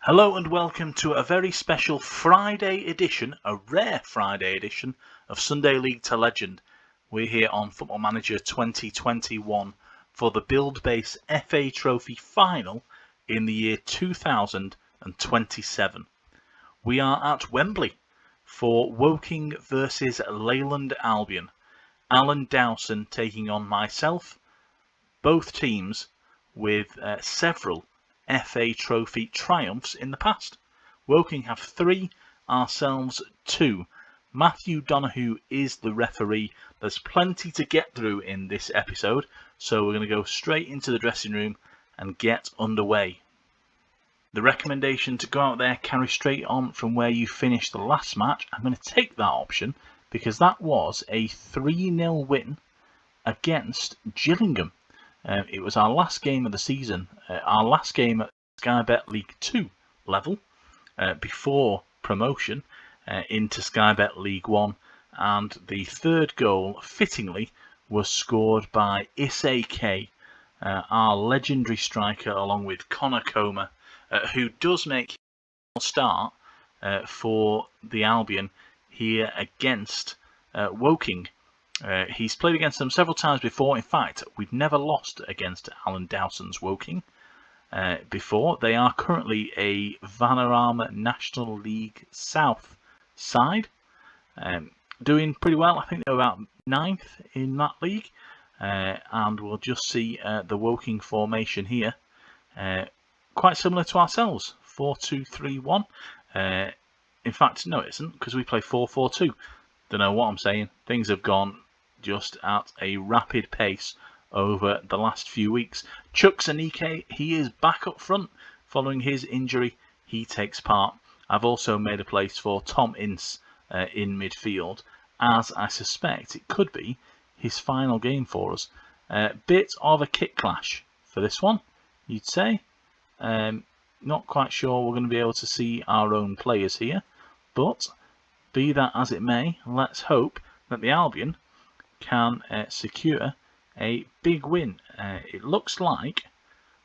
Hello and welcome to a very special Friday edition, a rare Friday edition of Sunday League to Legend. We're here on Football Manager 2021 for the Buildbase FA Trophy Final in the year 2027. We are at Wembley for Woking versus Leyland Albion. Alan Dowson taking on myself, both teams with several FA Trophy triumphs in the past. Woking have 3, ourselves 2. Matthew Donoghue is the referee. There's plenty to get through in this episode, so we're going to go straight into the dressing room and get underway. The recommendation to go out there, carry straight on from where you finished the last match. I'm going to take that option because that was a 3-0 win against Gillingham. It was our last game of the season, our last game at Sky Bet League 2 level before promotion into Sky Bet League 1, and the third goal, fittingly, was scored by Issei K, our legendary striker, along with Connor Comer, who does make a start for the Albion here against Woking. He's played against them several times before. In fact, we've never lost against Alan Dowson's Woking before. They are currently a Vanarama National League South side, doing pretty well. I think they're about 9th in that league, and we'll just see the Woking formation here, quite similar to ourselves, 4-2-3-1. In fact, no, it isn't, because we play 4-4-2. Don't know what I'm saying. Things have gone just at a rapid pace over the last few weeks. Chuck Zanike, he is back up front following his injury. He takes part. I've also made a place for Tom Ince in midfield, as I suspect it could be his final game for us. Bit of a kit clash for this one, you'd say. Not quite sure we're going to be able to see our own players here, but be that as it may, let's hope that the Albion can secure a big win. It looks like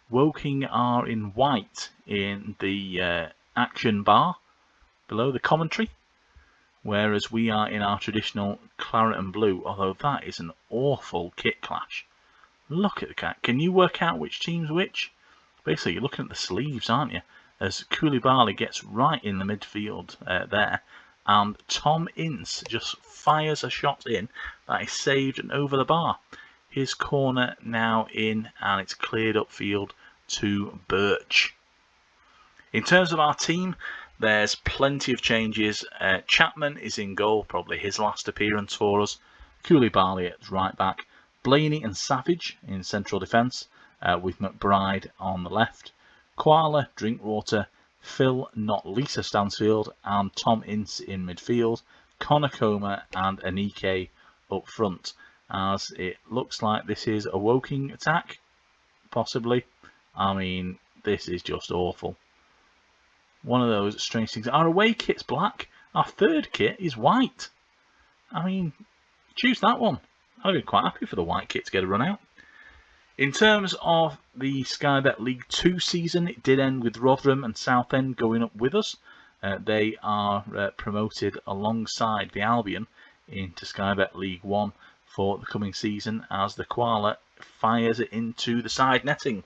Woking are in white in the action bar below the commentary, whereas we are in our traditional claret and blue, although that is an awful kit clash. Look at the cat. Can you work out which team's which? Basically, you're looking at the sleeves, aren't you? As Koulibaly gets right in the midfield there. And Tom Ince just fires a shot in that is saved and over the bar. His corner now in, and it's cleared upfield to Birch. In terms of our team, there's plenty of changes. Chapman is in goal, probably his last appearance for us. Koulibaly at right back. Blaney and Savage in central defence, with McBride on the left. Koala, Drinkwater, Phil, not Lisa Stansfield, and Tom Ince in midfield, Connor Comer and Anike up front, as it looks like this is a Woking attack, possibly. I mean, this is just awful. One of those strange things. Our away kit's black, our third kit is white. I mean, choose that one. I'd be quite happy for the white kit to get a run out. In terms of the Sky Bet League 2 season, it did end with Rotherham and Southend going up with us. They are promoted alongside the Albion into Sky Bet League 1 for the coming season, as the Koala fires it into the side netting.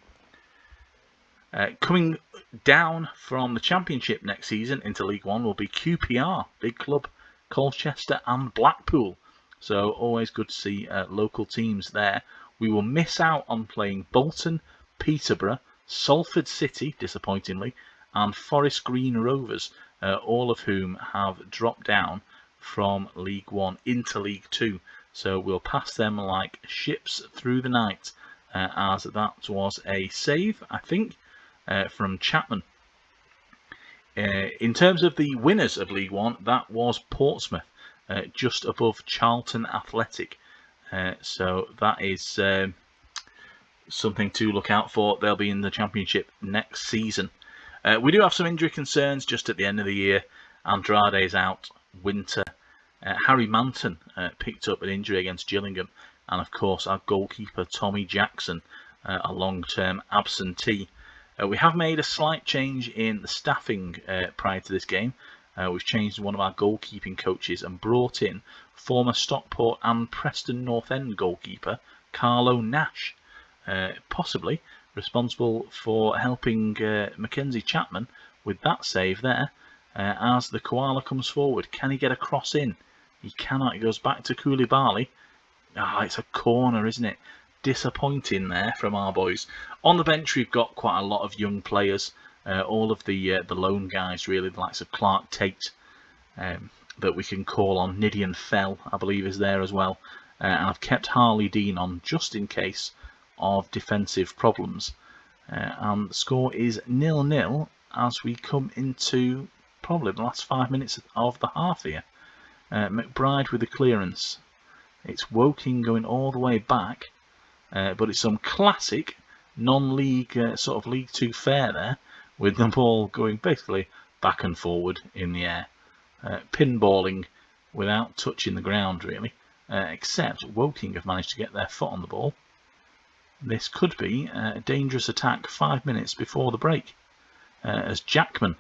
Coming down from the Championship next season into League 1 will be QPR, big club, Colchester and Blackpool. So always good to see local teams there. We will miss out on playing Bolton, Peterborough, Salford City, disappointingly, and Forest Green Rovers, all of whom have dropped down from League 1 into League 2. So we'll pass them like ships through the night, as that was a save, I think, from Chapman. In terms of the winners of League 1, that was Portsmouth, just above Charlton Athletic. So that is something to look out for. They'll be in the Championship next season. We do have some injury concerns just at the end of the year. Andrade's out, Winter. Harry Manton picked up an injury against Gillingham. And of course our goalkeeper Tommy Jackson, a long-term absentee. We have made a slight change in the staffing prior to this game. We've changed one of our goalkeeping coaches and brought in former Stockport and Preston North End goalkeeper Carlo Nash, possibly responsible for helping Mackenzie Chapman with that save there. As the Koala comes forward, can he get a cross in? He cannot. He goes back to Koulibaly. It's a corner, isn't it? Disappointing there from our boys. On the bench, we've got quite a lot of young players. All of the lone guys, really, the likes of Clark Tate, that we can call on. Nidian Fell, I believe, is there as well. And I've kept Harley Dean on just in case of defensive problems. And the score is 0-0 as we come into probably the last 5 minutes of the half here. McBride with the clearance. It's Woking going all the way back, but it's some classic non-league sort of League 2 fare there, with the ball going basically back and forward in the air. Pinballing without touching the ground really, except Woking have managed to get their foot on the ball. This could be a dangerous attack 5 minutes before the break, as Jackman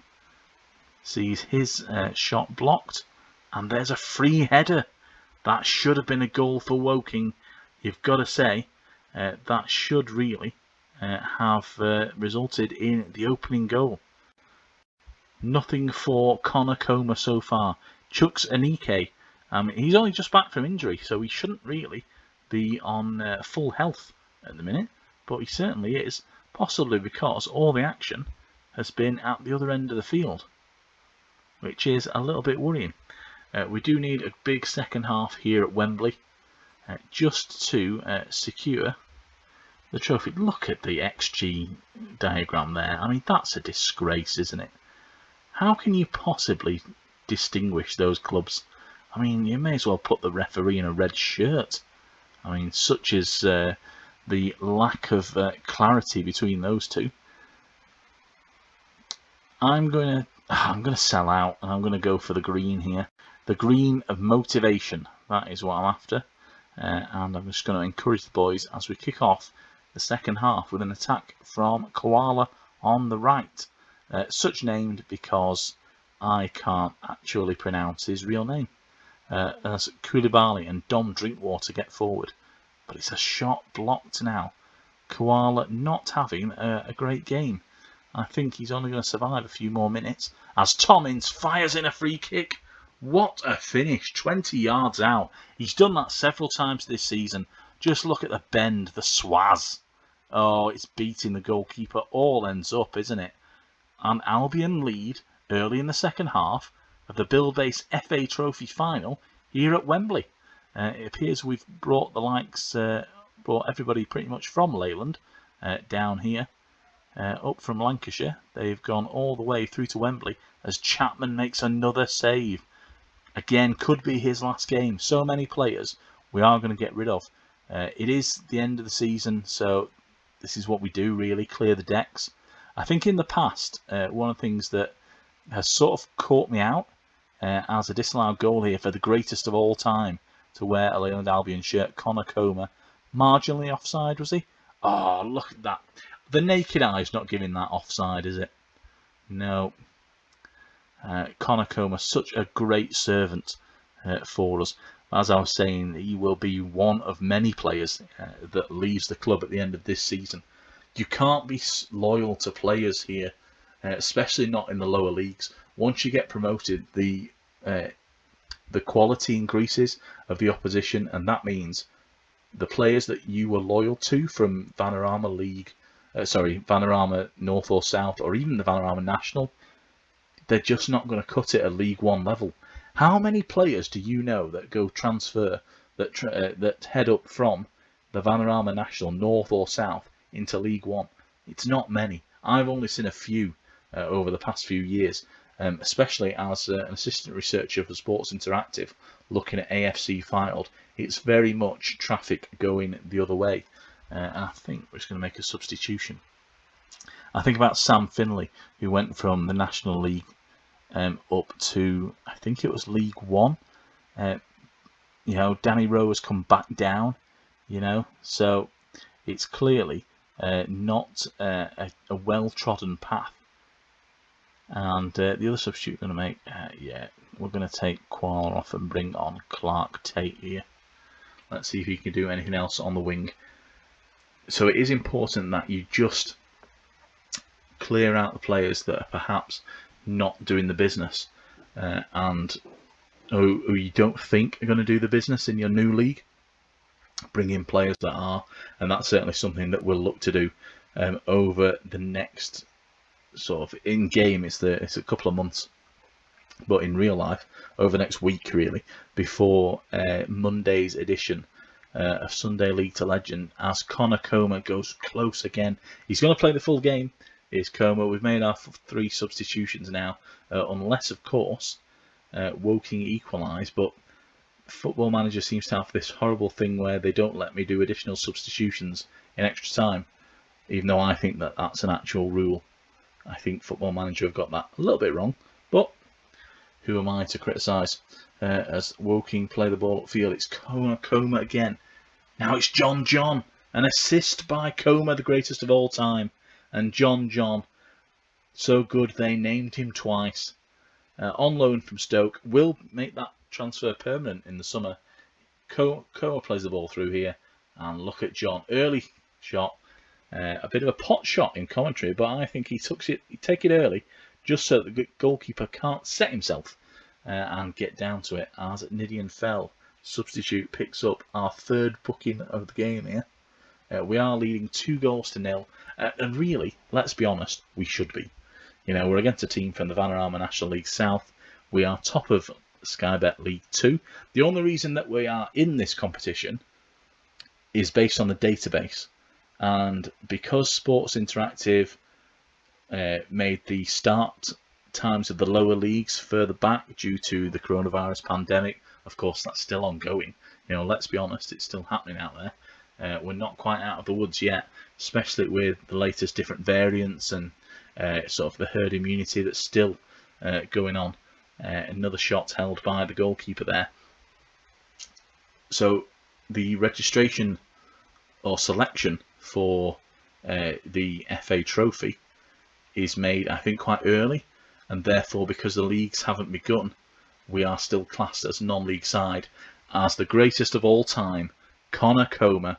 sees his shot blocked, and there's a free header. That should have been a goal for Woking. You've got to say that should really have resulted in the opening goal. Nothing for Connor Comer so far. Chuks Anike, he's only just back from injury, so he shouldn't really be on full health at the minute, but he certainly is, possibly because all the action has been at the other end of the field, which is a little bit worrying. We do need a big second half here at Wembley just to secure the trophy. Look at the XG diagram there. I mean, that's a disgrace, isn't it? How can you possibly distinguish those clubs? I mean, you may as well put the referee in a red shirt. I mean, such is the lack of clarity between those two. I'm going to sell out, and I'm going to go for the green here. The green of motivation. That is what I'm after. And I'm just going to encourage the boys as we kick off the second half with an attack from Koala on the right. Such named because I can't actually pronounce his real name. As Koulibaly and Dom Drinkwater get forward. But it's a shot blocked now. Koala not having a great game. I think he's only going to survive a few more minutes as Tommins fires in a free kick. What a finish, 20 yards out. He's done that several times this season. Just look at the bend, the swaz. Oh, it's beating the goalkeeper. All ends up, isn't it? And Albion lead early in the second half of the Buildbase FA Trophy Final here at Wembley. It appears we've brought the likes, brought everybody pretty much from Leyland down here. Up from Lancashire. They've gone all the way through to Wembley as Chapman makes another save. Again, could be his last game. So many players we are going to get rid of. It is the end of the season, so this is what we do really, clear the decks. I think in the past, one of the things that has sort of caught me out as a disallowed goal here for the greatest of all time to wear a Leyland Albion shirt, Connor Comer. Marginally offside, was he? Oh, look at that. The naked eye's not giving that offside, is it? No. Connor Comer, such a great servant for us. As I was saying, he will be one of many players that leaves the club at the end of this season. You can't be loyal to players here, especially not in the lower leagues. Once you get promoted, the quality increases of the opposition, and that means the players that you were loyal to from Vanarama North or South, or even the Vanarama National, they're just not going to cut it at League One level. How many players do you know that go transfer, that head up from the Vanarama National North or South into League One? It's not many. I've only seen a few over the past few years, especially as an assistant researcher for Sports Interactive, looking at AFC Filed. It's very much traffic going the other way. And I think we're just going to make a substitution. I think about Sam Finley, who went from the National League up to, I think it was League One. Danny Rowe has come back down, so it's clearly not a well-trodden path. And the other substitute we're going to make, we're going to take Qualler off and bring on Clark Tate here. Let's see if he can do anything else on the wing. So it is important that you just clear out the players that are perhaps not doing the business and who you don't think are going to do the business in your new league. Bring in players that are, and that's certainly something that we'll look to do over the next sort of in game. It's a couple of months, but in real life, over the next week really, before Monday's edition of Sunday League to Legend, as Connor Comer goes close again. He's going to play the full game. Is Comer? We've made our 3 substitutions now, unless of course Woking equalise, but Football Manager seems to have this horrible thing where they don't let me do additional substitutions in extra time, even though I think that that's an actual rule. I think Football Manager have got that a little bit wrong, but who am I to criticise? As Woking play the ball upfield, it's Comer again. Now it's John. An assist by Comer, the greatest of all time. And John, so good they named him twice. On loan from Stoke, will make that transfer permanent in the summer. Comer plays the ball through here, and look at John. Early shot, a bit of a pot shot in commentary, but I think he took it early, just so that the goalkeeper can't set himself and get down to it. As Nidian Fell, substitute, picks up our 3rd booking of the game here. We are leading 2-0, and really, let's be honest, we should be. You know, we're against a team from the Vanarama National League South. We are top of Sky Bet League 2. The only reason that we are in this competition is based on the database, and because Sports Interactive made the start times of the lower leagues further back due to the coronavirus pandemic. Of course, that's still ongoing. You know, let's be honest, it's still happening out there. We're not quite out of the woods yet, especially with the latest different variants and sort of the herd immunity that's still going on. Another shot held by the goalkeeper there. So the registration or selection for the FA Trophy is made, I think, quite early, and therefore, because the leagues haven't begun, we are still classed as non-league side. As the greatest of all time, Connor Comer,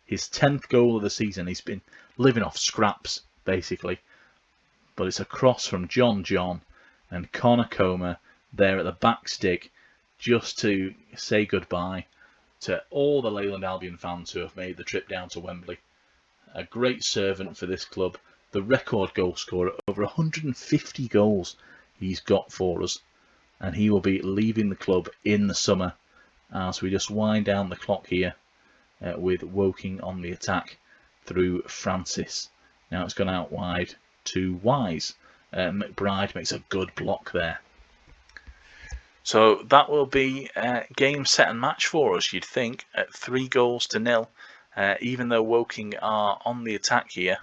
his 10th goal of the season. He's been living off scraps, basically. But it's a cross from John, and Connor Comer there at the back stick, just to say goodbye to all the Leyland Albion fans who have made the trip down to Wembley. A great servant for this club, the record goal scorer, over 150 goals he's got for us, and he will be leaving the club in the summer as we just wind down the clock here with Woking on the attack through Francis. Now it's gone out wide to Wise. McBride makes a good block there. So that will be game, set and match for us, you'd think, at 3-0, even though Woking are on the attack here.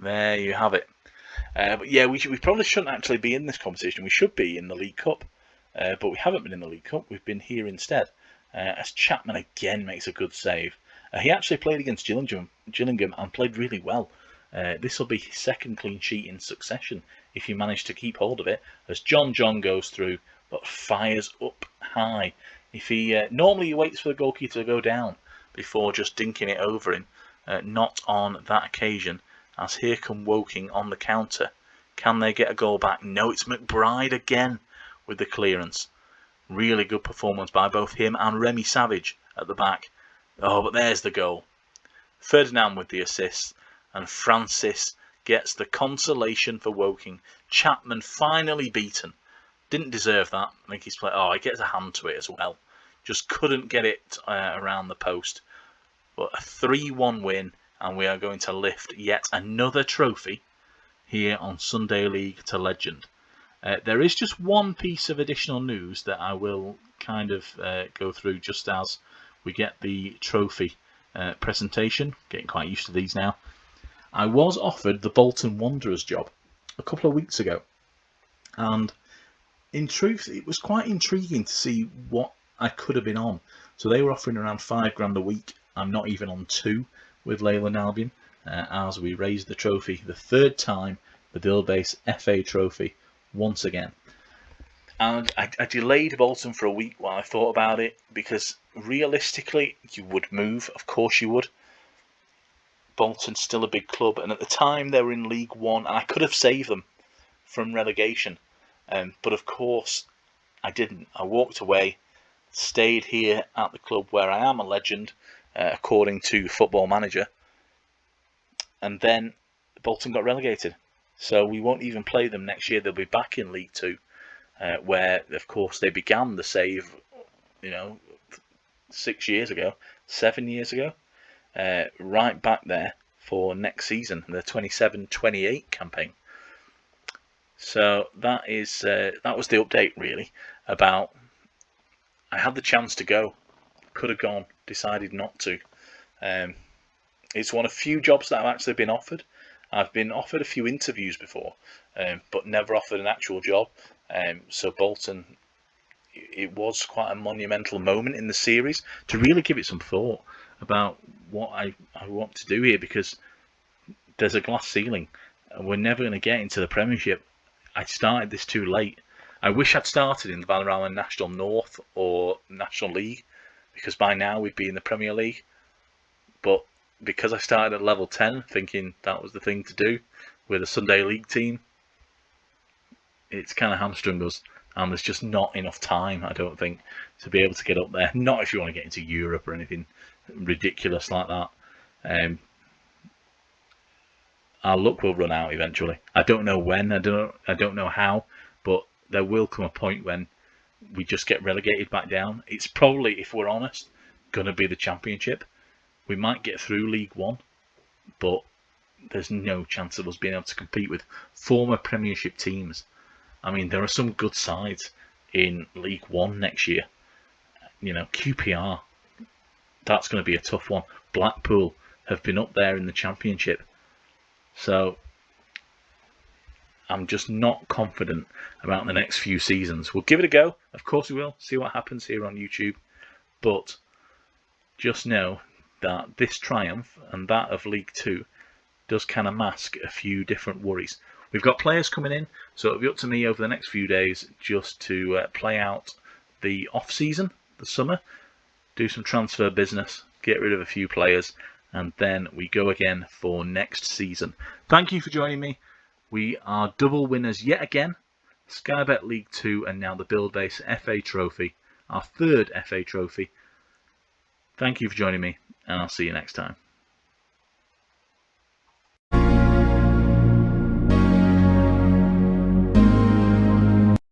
There you have it. But yeah, we probably shouldn't actually be in this competition. We should be in the League Cup, but we haven't been in the League Cup. We've been here instead. As Chapman again makes a good save. He actually played against Gillingham and played really well. This will be his 2nd clean sheet in succession if he managed to keep hold of it. As John goes through, but fires up high. If he normally he waits for the goalkeeper to go down before just dinking it over him. Not on that occasion. As here come Woking on the counter. Can they get a goal back? No, it's McBride again with the clearance. Really good performance by both him and Remy Savage at the back. Oh, but there's the goal. Ferdinand with the assist, and Francis gets the consolation for Woking. Chapman finally beaten. Didn't deserve that. I think he's played. Oh, he gets a hand to it as well. Just couldn't get it around the post. But a 3-1 win, and we are going to lift yet another trophy here on Sunday League to Legend. There is just one piece of additional news that I will kind of go through just as we get the trophy presentation. Getting quite used to these now. I was offered the Bolton Wanderers job a couple of weeks ago, and in truth it was quite intriguing to see what I could have been on. So they were offering around £5 grand a week. I'm not even on 2. with Leyland Albion as we raised the trophy, the third time, the Buildbase FA Trophy once again. And I delayed Bolton for a week while I thought about it, because realistically you would move, of course you would. Bolton's still a big club, and at the time they were in League One, and I could have saved them from relegation, but of course I didn't. I walked away, stayed here at the club where I am a legend, according to Football Manager, and then Bolton got relegated. So we won't even play them next year. They'll be back in League Two, where of course they began the save, 7 years ago, right back there for next season, the 27-28 campaign. So that was the update really about. I had the chance to go, could have gone, decided not to. It's one of few jobs that I've actually been offered. I've been offered a few interviews before, but never offered an actual job. So Bolton, it was quite a monumental moment in the series to really give it some thought about what I want to do here, because there's a glass ceiling. We're never going to get into the Premiership. I started this too late. I wish I'd started in the Valorant National North or National League, because by now we'd be in the Premier League. But because I started at level 10 thinking that was the thing to do with a Sunday League team, it's kind of hamstrung us, and there's just not enough time, I don't think, to be able to get up there. Not if you want to get into Europe or anything ridiculous like that. Our luck will run out eventually. I don't know when, I don't know how, but there will come a point when we just get relegated back down. It's probably, if we're honest, going to be the Championship. We might get through League One, but there's no chance of us being able to compete with former Premiership teams. I mean, there are some good sides in League One next year. QPR, that's going to be a tough one. Blackpool have been up there in the Championship. So I'm just not confident about the next few seasons. We'll give it a go. Of course we will. See what happens here on YouTube. But just know that this triumph and that of League Two does kind of mask a few different worries. We've got players coming in, so it'll be up to me over the next few days just to play out the off-season, the summer, do some transfer business, get rid of a few players, and then we go again for next season. Thank you for joining me. We are double winners yet again. Sky Bet League 2 and now the Buildbase FA Trophy, our third FA Trophy. Thank you for joining me, and I'll see you next time.